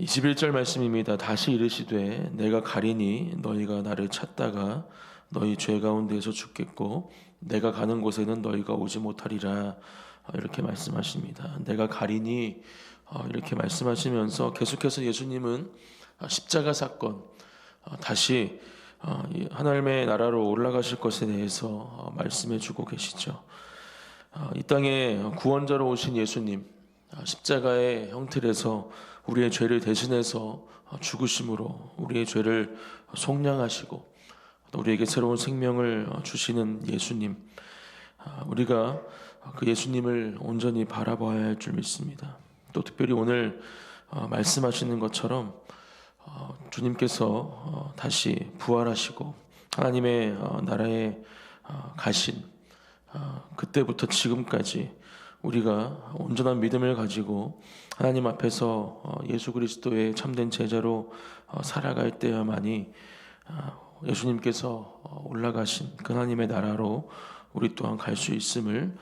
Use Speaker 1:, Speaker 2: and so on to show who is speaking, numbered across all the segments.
Speaker 1: 21절 말씀입니다. 다시 이르시되 내가 가리니 너희가 나를 찾다가 너희 죄 가운데에서 죽겠고 내가 가는 곳에는 너희가 오지 못하리라. 이렇게 말씀하십니다. 내가 가리니 이렇게 말씀하시면서 계속해서 예수님은 십자가 사건, 다시 하나님의 나라로 올라가실 것에 대해서 말씀해 주고 계시죠. 이 땅에 구원자로 오신 예수님, 십자가의 형틀에서 우리의 죄를 대신해서 죽으심으로 우리의 죄를 속량하시고 또 우리에게 새로운 생명을 주시는 예수님, 우리가 그 예수님을 온전히 바라봐야 할 줄 믿습니다. 또 특별히 오늘 말씀하시는 것처럼 주님께서 다시 부활하시고 하나님의 나라에 가신 그때부터 지금까지 우리가 온전한 믿음을 가지고 하나님 앞에서 예수 그리스도의 참된 제자로 살아갈 때야만이 예수님께서 올라가신 그 하나님의 나라로 우리 또한 갈 수 있음을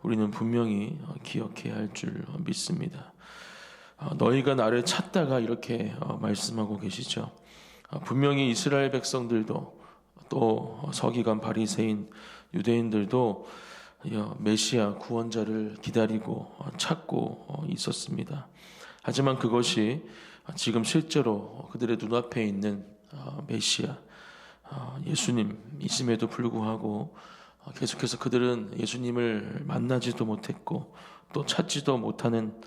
Speaker 1: 우리는 분명히 기억해야 할 줄 믿습니다. 너희가 나를 찾다가 이렇게 말씀하고 계시죠. 분명히 이스라엘 백성들도 또 서기관 바리새인 유대인들도 메시아 구원자를 기다리고 찾고 있었습니다. 하지만 그것이 지금 실제로 그들의 눈앞에 있는 메시아 예수님이심에도 불구하고 계속해서 그들은 예수님을 만나지도 못했고 또 찾지도 못하는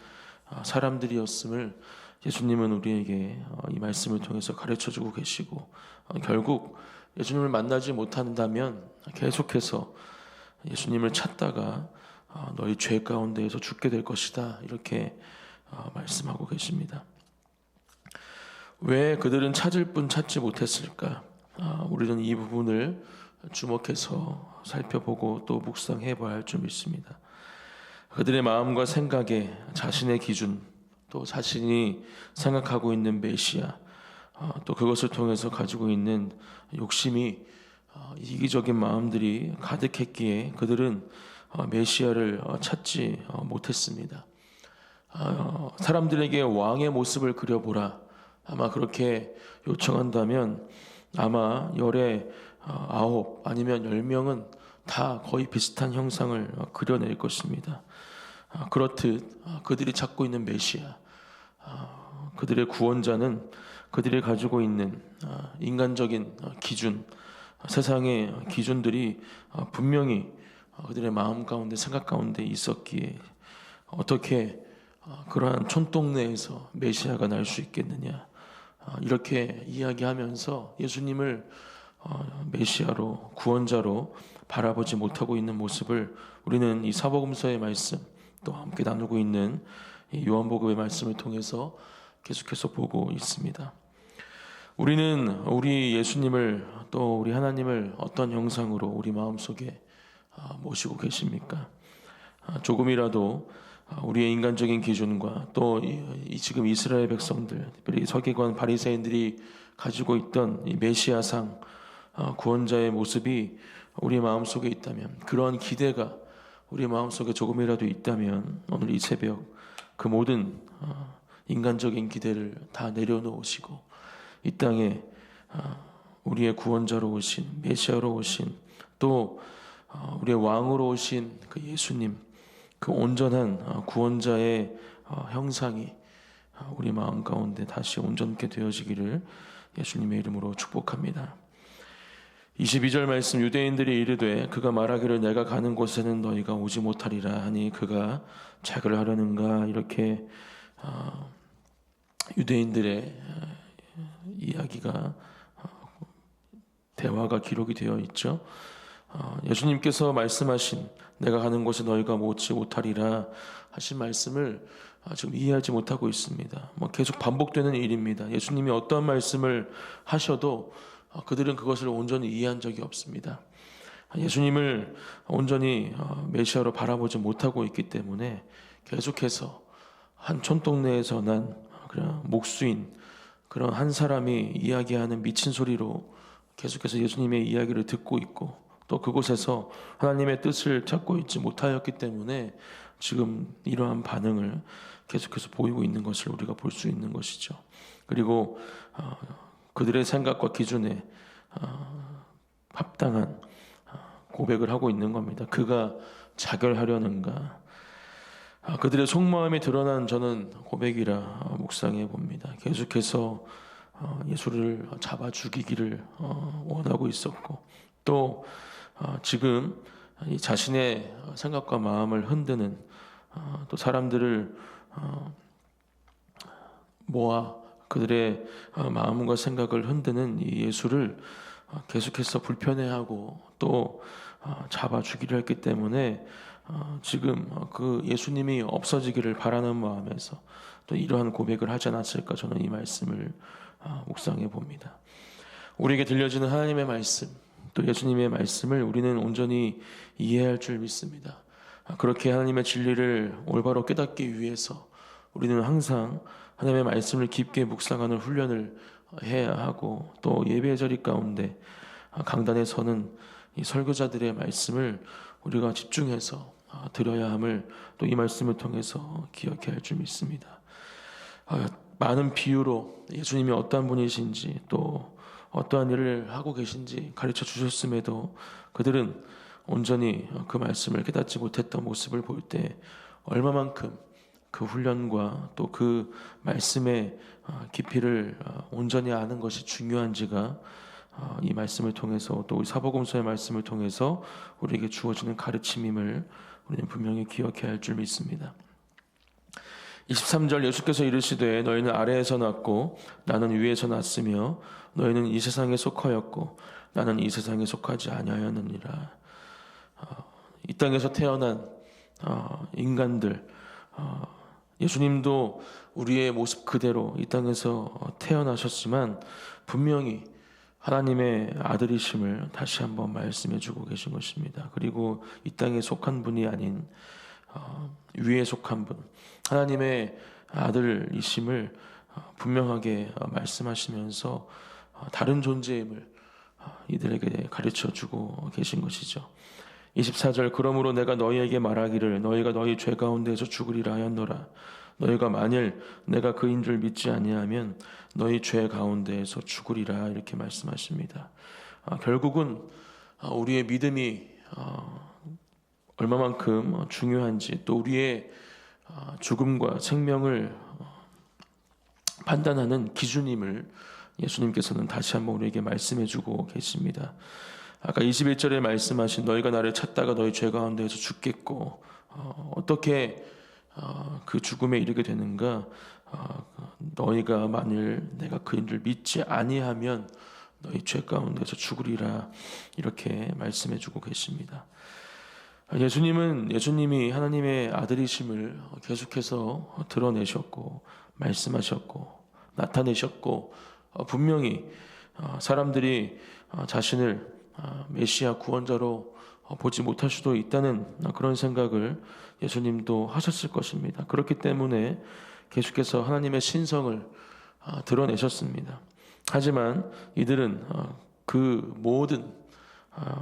Speaker 1: 사람들이었음을 예수님은 우리에게 이 말씀을 통해서 가르쳐주고 계시고 결국 예수님을 만나지 못한다면 계속해서 예수님을 찾다가 너희 죄 가운데에서 죽게 될 것이다, 이렇게 말씀하고 계십니다. 왜 그들은 찾을 뿐 찾지 못했을까? 우리는 이 부분을 주목해서 살펴보고 또 묵상해 봐야 할 줄 믿습니다. 그들의 마음과 생각에 자신의 기준, 또 자신이 생각하고 있는 메시아, 또 그것을 통해서 가지고 있는 욕심이 이기적인 마음들이 가득했기에 그들은 메시아를 찾지 못했습니다. 사람들에게 왕의 모습을 그려보라, 아마 그렇게 요청한다면 아마 열에 9 아니면 10명은 다 거의 비슷한 형상을 그려낼 것입니다. 그렇듯 그들이 찾고 있는 메시아, 그들의 구원자는 그들이 가지고 있는 인간적인 기준, 세상의 기준들이 분명히 그들의 마음 가운데 생각 가운데 있었기에 어떻게 그러한 촌동네에서 메시아가 날 수 있겠느냐, 이렇게 이야기하면서 예수님을 메시아로 구원자로 바라보지 못하고 있는 모습을 우리는 이 사복음서의 말씀 또 함께 나누고 있는 이 요한복음의 말씀을 통해서 계속해서 보고 있습니다. 우리는 우리 예수님을 또 우리 하나님을 어떤 형상으로 우리 마음속에 모시고 계십니까? 조금이라도 우리의 인간적인 기준과 또 지금 이스라엘 백성들, 특별히 서기관 바리새인들이 가지고 있던 이 메시아상 구원자의 모습이 우리 마음속에 있다면, 그러한 기대가 우리 마음속에 조금이라도 있다면 오늘 이 새벽 그 모든 인간적인 기대를 다 내려놓으시고 이 땅에 우리의 구원자로 오신 메시아로 오신 또 우리의 왕으로 오신 그 예수님, 그 온전한 구원자의 형상이 우리 마음 가운데 다시 온전케 되어지기를 예수님의 이름으로 축복합니다. 22절 말씀, 유대인들이 이르되 그가 말하기를 내가 가는 곳에는 너희가 오지 못하리라 하니 그가 자기를 하려는가, 이렇게 유대인들의 이야기가 대화가 기록이 되어 있죠. 예수님께서 말씀하신 내가 가는 곳에 너희가 오지 못하리라 하신 말씀을 지금 이해하지 못하고 있습니다. 계속 반복되는 일입니다. 예수님이 어떠한 말씀을 하셔도 그들은 그것을 온전히 이해한 적이 없습니다. 예수님을 온전히 메시아로 바라보지 못하고 있기 때문에 계속해서 한 촌동네에서 난 그냥 목수인 그런 한 사람이 이야기하는 미친 소리로 계속해서 예수님의 이야기를 듣고 있고 또 그곳에서 하나님의 뜻을 찾고 있지 못하였기 때문에 지금 이러한 반응을 계속해서 보이고 있는 것을 우리가 볼 수 있는 것이죠. 그리고 그들의 생각과 기준에 합당한 고백을 하고 있는 겁니다. 그가 자결하려는가? 그들의 속마음이 드러난 저는 고백이라 묵상해 봅니다. 계속해서 예수를 잡아 죽이기를 원하고 있었고, 또 지금 이 자신의 생각과 마음을 흔드는 또 사람들을 모아 그들의 마음과 생각을 흔드는 이 예수를 계속해서 불편해하고 또 잡아 죽이려 했기 때문에 지금 그 예수님이 없어지기를 바라는 마음에서 또 이러한 고백을 하지 않았을까, 저는 이 말씀을 묵상해 봅니다. 우리에게 들려지는 하나님의 말씀, 또 예수님의 말씀을 우리는 온전히 이해할 줄 믿습니다. 그렇게 하나님의 진리를 올바로 깨닫기 위해서 우리는 항상 하나님의 말씀을 깊게 묵상하는 훈련을 해야 하고, 또 예배의 자리 가운데 강단에 서는 이 설교자들의 말씀을 우리가 집중해서 들어야 함을 또 이 말씀을 통해서 기억해야 할 줄 믿습니다. 많은 비유로 예수님이 어떠한 분이신지 또 어떠한 일을 하고 계신지 가르쳐 주셨음에도 그들은 온전히 그 말씀을 깨닫지 못했던 모습을 볼 때 얼마만큼 그 훈련과 또 그 말씀의 깊이를 온전히 아는 것이 중요한지가 이 말씀을 통해서, 또 사복음서의 말씀을 통해서 우리에게 주어지는 가르침임을 우리는 분명히 기억해야 할 줄 믿습니다. 23절, 예수께서 이르시되 너희는 아래에서 났고 나는 위에서 났으며 너희는 이 세상에 속하였고 나는 이 세상에 속하지 아니하였느니라. 이 땅에서 태어난 인간들, 예수님도 우리의 모습 그대로 이 땅에서 태어나셨지만 분명히 하나님의 아들이심을 다시 한번 말씀해 주고 계신 것입니다. 그리고 이 땅에 속한 분이 아닌 위에 속한 분, 하나님의 아들이심을 분명하게 말씀하시면서 다른 존재임을 이들에게 가르쳐 주고 계신 것이죠. 24절, 그러므로 내가 너희에게 말하기를 너희가 너희 죄 가운데에서 죽으리라 하였노라. 너희가 만일 내가 그인 줄 믿지 아니하면 너희 죄 가운데에서 죽으리라, 이렇게 말씀하십니다. 결국은 우리의 믿음이 얼마만큼 중요한지, 또 우리의 죽음과 생명을 판단하는 기준임을 예수님께서는 다시 한번 우리에게 말씀해 주고 계십니다. 아까 21절에 말씀하신 너희가 나를 찾다가 너희 죄 가운데에서 죽겠고, 어떻게 그 죽음에 이르게 되는가? 너희가 만일 내가 그인 줄 믿지 아니하면 너희 죄 가운데서 죽으리라, 이렇게 말씀해 주고 계십니다. 예수님이 하나님의 아들이심을 계속해서 드러내셨고 말씀하셨고 나타내셨고, 분명히 사람들이 자신을 메시아 구원자로 보지 못할 수도 있다는 그런 생각을 예수님도 하셨을 것입니다. 그렇기 때문에 계속해서 하나님의 신성을 드러내셨습니다. 하지만 이들은 그 모든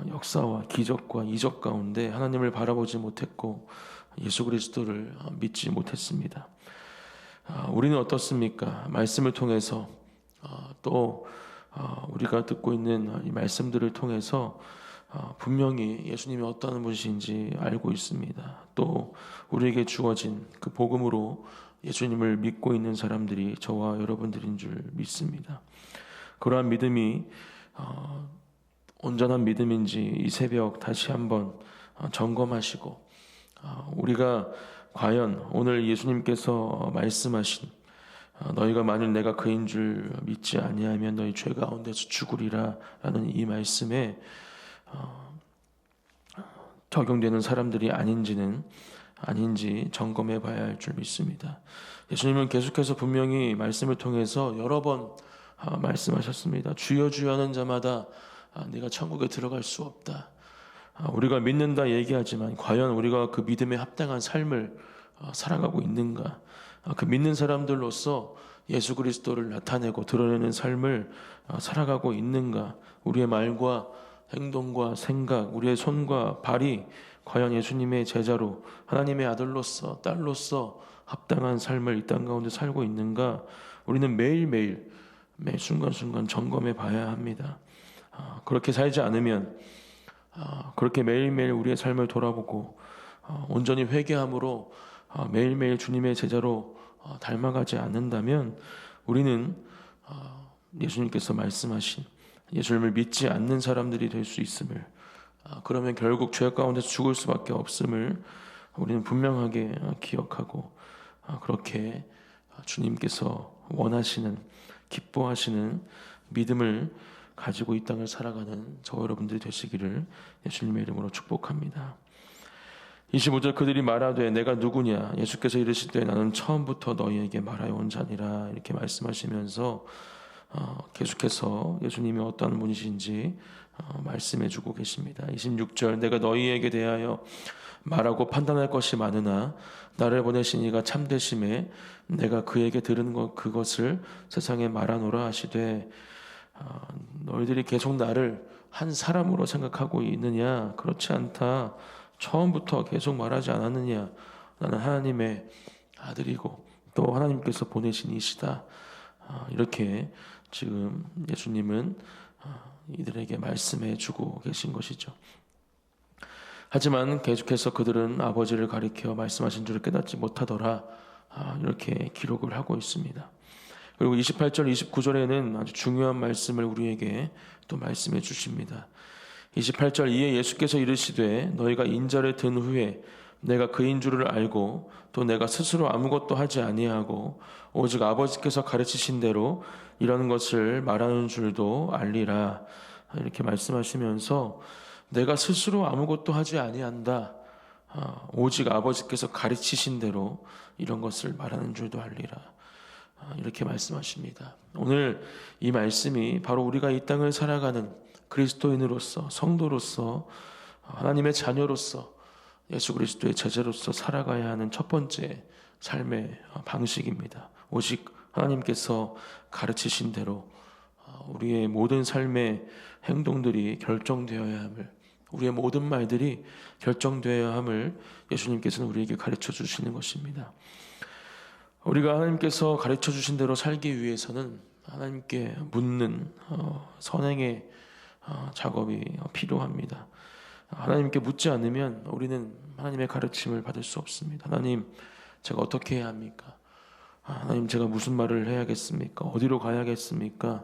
Speaker 1: 역사와 기적과 이적 가운데 하나님을 바라보지 못했고 예수 그리스도를 믿지 못했습니다. 우리는 어떻습니까? 말씀을 통해서 또 우리가 듣고 있는 이 말씀들을 통해서 분명히 예수님이 어떤 분이신지 알고 있습니다. 또 우리에게 주어진 그 복음으로 예수님을 믿고 있는 사람들이 저와 여러분들인 줄 믿습니다. 그러한 믿음이 온전한 믿음인지 이 새벽 다시 한번 점검하시고, 우리가 과연 오늘 예수님께서 말씀하신 너희가 만일 내가 그인 줄 믿지 아니하면 너희 죄 가운데서 죽으리라 라는 이 말씀에 적용되는 사람들이 아닌지 점검해 봐야 할 줄 믿습니다. 예수님은 계속해서 분명히 말씀을 통해서 여러 번 말씀하셨습니다. 주여 주여 하는 자마다 네가 천국에 들어갈 수 없다. 우리가 믿는다 얘기하지만 과연 우리가 그 믿음에 합당한 삶을 살아가고 있는가? 그 믿는 사람들로서 예수 그리스도를 나타내고 드러내는 삶을 살아가고 있는가? 우리의 말과 행동과 생각, 우리의 손과 발이 과연 예수님의 제자로 하나님의 아들로서 딸로서 합당한 삶을 이 땅 가운데 살고 있는가? 우리는 매일매일 매 순간순간 점검해 봐야 합니다. 그렇게 살지 않으면 그렇게 매일매일 우리의 삶을 돌아보고 온전히 회개함으로 매일매일 주님의 제자로 닮아가지 않는다면 우리는 예수님께서 말씀하신 예수님을 믿지 않는 사람들이 될 수 있음을, 그러면 결국 죄 가운데 죽을 수밖에 없음을 우리는 분명하게 기억하고, 그렇게 주님께서 원하시는, 기뻐하시는 믿음을 가지고 이 땅을 살아가는 저와 여러분들이 되시기를 예수님의 이름으로 축복합니다. 25절 그들이 말하되 내가 누구냐? 예수께서 이르시되 나는 처음부터 너희에게 말하여 온 자니라. 이렇게 말씀하시면서 계속해서 예수님이 어떤 분이신지 말씀해 주고 계십니다. 26절 내가 너희에게 대하여 말하고 판단할 것이 많으나 나를 보내신 이가 참되심에 내가 그에게 들은 그것을 세상에 말하노라 하시되, 너희들이 계속 나를 한 사람으로 생각하고 있느냐? 그렇지 않다. 처음부터 계속 말하지 않았느냐? 나는 하나님의 아들이고 또 하나님께서 보내신 이시다. 이렇게 지금 예수님은 이들에게 말씀해 주고 계신 것이죠. 하지만 계속해서 그들은 아버지를 가리켜 말씀하신 줄을 깨닫지 못하더라. 이렇게 기록을 하고 있습니다. 그리고 28절, 29절에는 아주 중요한 말씀을 우리에게 또 말씀해 주십니다. 28절 이에 예수께서 이르시되 너희가 인자를 든 후에 내가 그인 줄을 알고 또 내가 스스로 아무것도 하지 아니하고 오직 아버지께서 가르치신 대로 이런 것을 말하는 줄도 알리라. 이렇게 말씀하시면서 내가 스스로 아무것도 하지 아니한다. 오직 아버지께서 가르치신 대로 이런 것을 말하는 줄도 알리라. 이렇게 말씀하십니다. 오늘 이 말씀이 바로 우리가 이 땅을 살아가는 그리스도인으로서, 성도로서, 하나님의 자녀로서, 예수 그리스도의 제자로서 살아가야 하는 첫 번째 삶의 방식입니다. 오직 하나님께서 가르치신 대로 우리의 모든 삶의 행동들이 결정되어야 함을, 우리의 모든 말들이 결정되어야 함을 예수님께서는 우리에게 가르쳐 주시는 것입니다. 우리가 하나님께서 가르쳐 주신 대로 살기 위해서는 하나님께 묻는 선행의 작업이 필요합니다. 하나님께 묻지 않으면 우리는 하나님의 가르침을 받을 수 없습니다. 하나님, 제가 어떻게 해야 합니까? 하나님, 제가 무슨 말을 해야겠습니까? 어디로 가야겠습니까?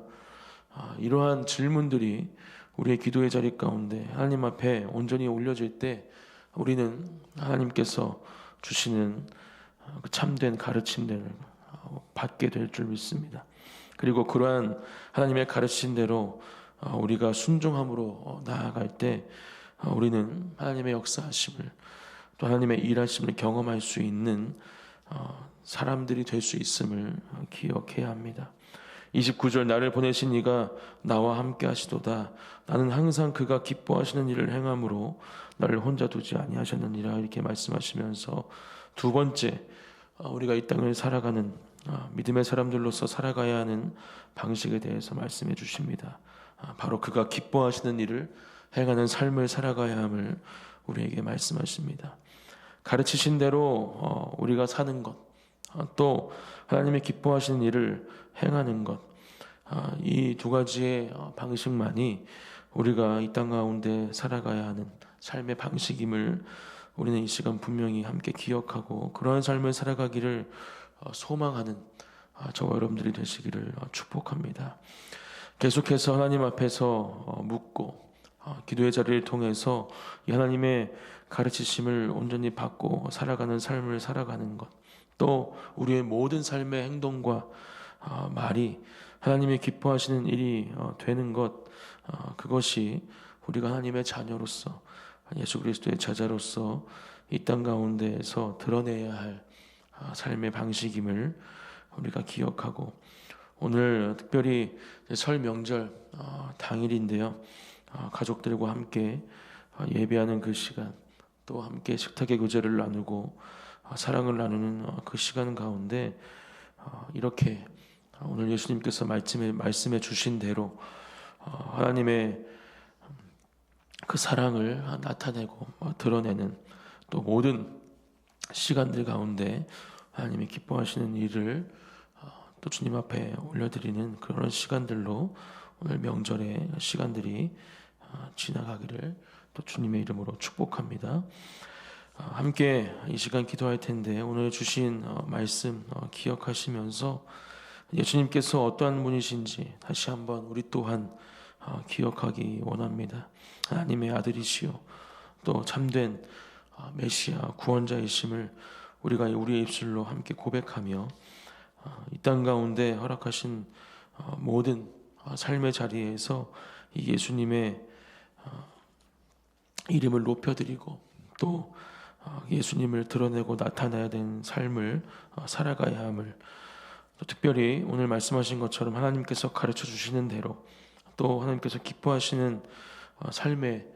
Speaker 1: 이러한 질문들이 우리의 기도의 자리 가운데 하나님 앞에 온전히 올려질 때 우리는 하나님께서 주시는 그 참된 가르침들을 받게 될 줄 믿습니다. 그리고 그러한 하나님의 가르친 대로 우리가 순종함으로 나아갈 때 우리는 하나님의 역사하심을, 또 하나님의 일하심을 경험할 수 있는 사람들이 될 수 있음을 기억해야 합니다. 29절 나를 보내신 이가 나와 함께 하시도다. 나는 항상 그가 기뻐하시는 일을 행함으로 나를 혼자 두지 아니하셨느니라. 이렇게 말씀하시면서 두 번째, 우리가 이 땅을 살아가는 믿음의 사람들로서 살아가야 하는 방식에 대해서 말씀해 주십니다. 바로 그가 기뻐하시는 일을 행하는 삶을 살아가야 함을 우리에게 말씀하십니다. 가르치신 대로 우리가 사는 것, 또 하나님의 기뻐하시는 일을 행하는 것, 이 두 가지의 방식만이 우리가 이 땅 가운데 살아가야 하는 삶의 방식임을 우리는 이 시간 분명히 함께 기억하고 그러한 삶을 살아가기를 소망하는 저와 여러분들이 되시기를 축복합니다. 계속해서 하나님 앞에서 묻고 기도의 자리를 통해서 이 하나님의 가르치심을 온전히 받고 살아가는 삶을 살아가는 것, 또 우리의 모든 삶의 행동과 말이 하나님이 기뻐하시는 일이 되는 것, 그것이 우리가 하나님의 자녀로서 예수 그리스도의 제자로서 이 땅 가운데에서 드러내야 할 삶의 방식임을 우리가 기억하고, 오늘 특별히 설 명절 당일인데요, 가족들과 함께 예배하는 그 시간, 또 함께 식탁의 교제를 나누고 사랑을 나누는 그 시간 가운데 이렇게 오늘 예수님께서 말씀해 주신 대로 하나님의 그 사랑을 나타내고 드러내는 또 모든 시간들 가운데 하나님이 기뻐하시는 일을 또 주님 앞에 올려드리는 그런 시간들로 오늘 명절의 시간들이 지나가기를 또 주님의 이름으로 축복합니다. 함께 이 시간 기도할 텐데 오늘 주신 말씀 기억하시면서 예수님께서 어떠한 분이신지 다시 한번 우리 또한 기억하기 원합니다. 하나님의 아들이시요 또 참된 메시아 구원자이심을 우리가 우리의 입술로 함께 고백하며 이 땅 가운데 허락하신 모든 삶의 자리에서 이 예수님의 이름을 높여드리고 또 예수님을 드러내고 나타내야 되는 삶을 살아가야 함을 또 특별히 오늘 말씀하신 것처럼 하나님께서 가르쳐 주시는 대로 또 하나님께서 기뻐하시는 삶의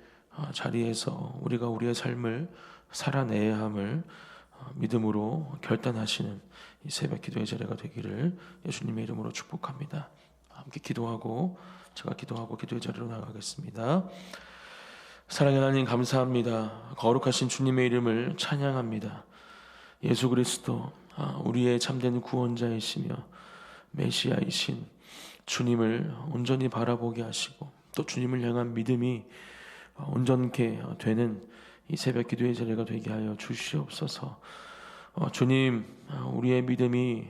Speaker 1: 자리에서 우리가 우리의 삶을 살아내야 함을 믿음으로 결단하시는 이 새벽 기도의 자리가 되기를 예수님의 이름으로 축복합니다. 함께 기도하고 제가 기도하고 기도의 자리로 나가겠습니다. 사랑의 하나님 감사합니다. 거룩하신 주님의 이름을 찬양합니다. 예수 그리스도 우리의 참된 구원자이시며 메시아이신 주님을 온전히 바라보게 하시고 또 주님을 향한 믿음이 온전케 되는 이 새벽 기도의 자리가 되게 하여 주시옵소서. 주님 우리의 믿음이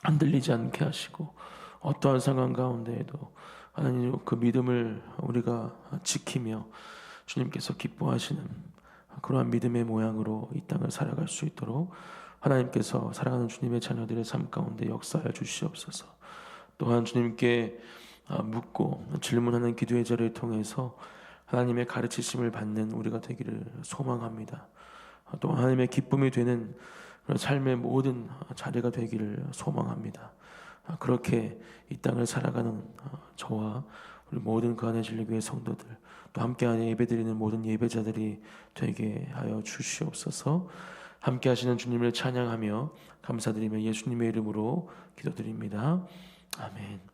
Speaker 1: 흔들리지 않게 하시고 어떠한 상황 가운데에도 하나님 그 믿음을 우리가 지키며 주님께서 기뻐하시는 그러한 믿음의 모양으로 이 땅을 살아갈 수 있도록 하나님께서 사랑하는 주님의 자녀들의 삶 가운데 역사하여 주시옵소서. 또한 주님께 묻고 질문하는 기도의 자리를 통해서 하나님의 가르치심을 받는 우리가 되기를 소망합니다. 또 하나님의 기쁨이 되는 그런 삶의 모든 자리가 되기를 소망합니다. 그렇게 이 땅을 살아가는 저와 우리 모든 그 안에 진리교회 성도들 또 함께 안에 예배드리는 모든 예배자들이 되게 하여 주시옵소서. 함께 하시는 주님을 찬양하며 감사드리며 예수님의 이름으로 기도드립니다. 아멘.